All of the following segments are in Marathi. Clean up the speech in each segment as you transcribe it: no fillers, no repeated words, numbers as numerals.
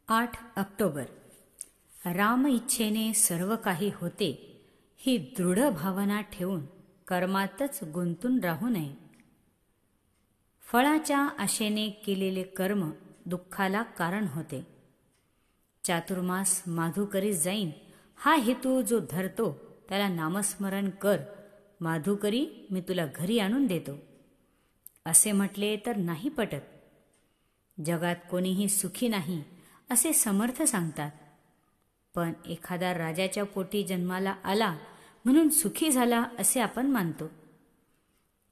8 ऑक्टोबर. राम इच्छेने सर्व काही होते ही दृढ भावना ठेवून कर्मातच गुंतून राहू नये. फळाच्या आशेने केलेले कर्म दुःखाला कारण होते. चातुर्मास माधुकरी जाईन हा हेतू जो धरतो त्याला नामस्मरण कर, माधुकरी मी तुला घरी आणून देतो असे म्हटले तर नाही पटत. जगात कोणीही सुखी नाही असे समर्थ सांगतात, पण एखादा राजाच्या पोटी जन्माला आला म्हणून सुखी झाला असे आपण मानतो.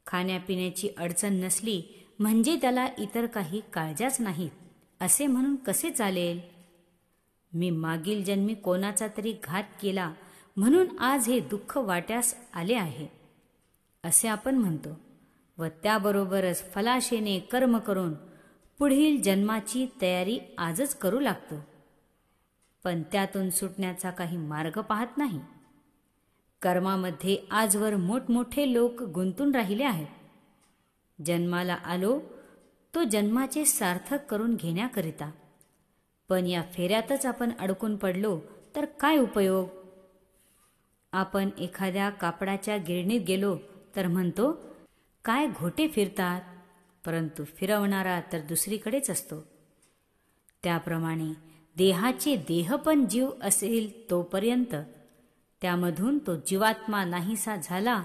खाण्यापिण्याची अडचण नसली म्हणजे त्याला इतर काही काळजाच नाहीत असे म्हणून कसे चालेल. मी मागील जन्मी कोणाचा तरी घात केला म्हणून आज हे दुःख वाट्यास आले आहे असे आपण म्हणतो व त्याबरोबरच फलाशेने कर्म करून पुढील जन्माची तयारी आजच करू लागतो, पण त्यातून सुटण्याचा काही मार्ग पाहत नाही. कर्मामध्ये आजवर मोठमोठे लोक गुंतून राहिले आहेत. जन्माला आलो तो जन्माचे सार्थक करून घेण्याकरिता, पण या फेऱ्यातच आपण अडकून पडलो तर काय उपयोग. आपण एखाद्या कापडाच्या गिरणीत गेलो तर म्हणतो काय घोटे फिरतात, परंतु फिरवणारा तर दुसरीकडेच असतो. त्याप्रमाणे देहाचे देहपण जीव असेल तोपर्यंत त्यामधून तो जीवात्मा नाहीसा झाला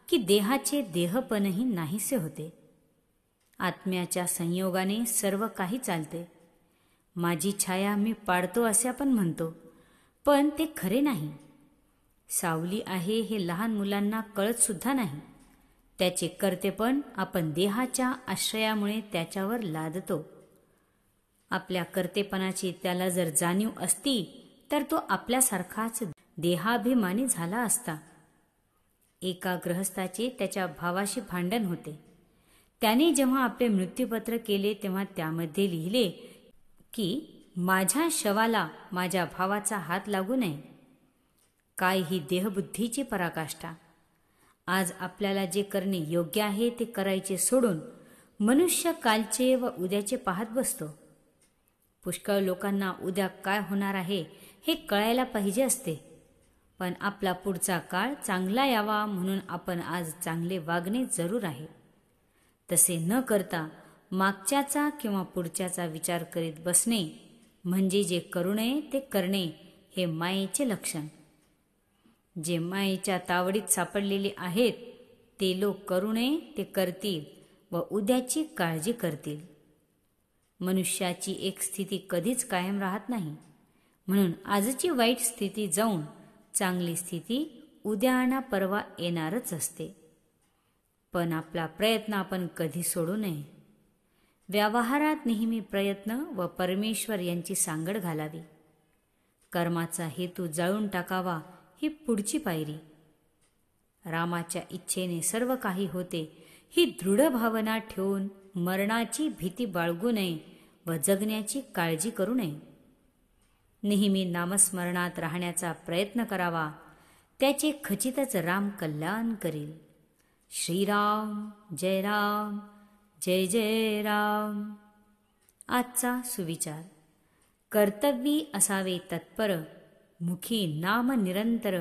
की देहाचे देहपणही नाहीसे होते. आत्म्याच्या संयोगाने सर्व काही चालते. माझी छाया मी पाडतो असे आपण म्हणतो, पण ते खरे नाही. सावली आहे हे लहान मुलांना कळत सुद्धा नाही. त्याचे कर्तेपण आपण देहाच्या आश्रयामुळे त्याच्यावर लादतो. आपल्या कर्तेपणाची त्याला जर जाणीव असती तर तो आपल्यासारखाच देहाभिमानी झाला असता. एका गृहस्थाचे त्याच्या भावाशी भांडण होते. त्याने जेव्हा आपले मृत्यूपत्र केले तेव्हा त्यामध्ये लिहिले की माझ्या शवाला माझ्या भावाचा हात लागू नये. काय ही देहबुद्धीची पराकाष्ठा. आज आपल्याला जे करणे योग्य आहे ते करायचे सोडून मनुष्य कालचे व उद्याचे पाहत बसतो. पुष्कळ लोकांना उद्या काय होणार आहे हे कळायला पाहिजे असते, पण आपला पुढचा काळ चांगला यावा म्हणून आपण आज चांगले वागणे जरूर आहे. तसे न करता मागच्याचा किंवा पुढच्याचा विचार करीत बसणे म्हणजे जे करू नये ते करणे हे मायेचे लक्षण. जे मायेच्या तावडीत सापडलेले आहेत ते लोक करू नये ते करतील व उद्याची काळजी करतील. मनुष्याची एक स्थिती कधीच कायम राहत नाही, म्हणून आजची वाईट स्थिती जाऊन चांगली स्थिती उद्या ना परवा येणारच असते. पण आपला प्रयत्न आपण कधी सोडू नये. व्यवहारात नेहमी प्रयत्न व परमेश्वर यांची सांगड घालावी. कर्माचा हेतू जाळून टाकावा ही पुढची पायरी. रामाच्या इच्छेने सर्व काही होते ही दृढ भावना ठेवून मरणाची भीती बाळगू नये व जगण्याची काळजी करू नये. नेहमी नामस्मरणात राहण्याचा प्रयत्न करावा. त्याचे खचितच राम कल्याण करील. श्रीराम जय राम जय जय राम. आजचा सुविचार. कर्तव्यी असावे तत्पर, मुखी नाम निरंतर.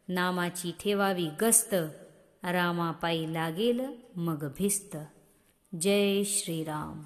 नामाची ठेवावी गस्त, रामापायी लागेल मग भिस्त. जय श्रीराम.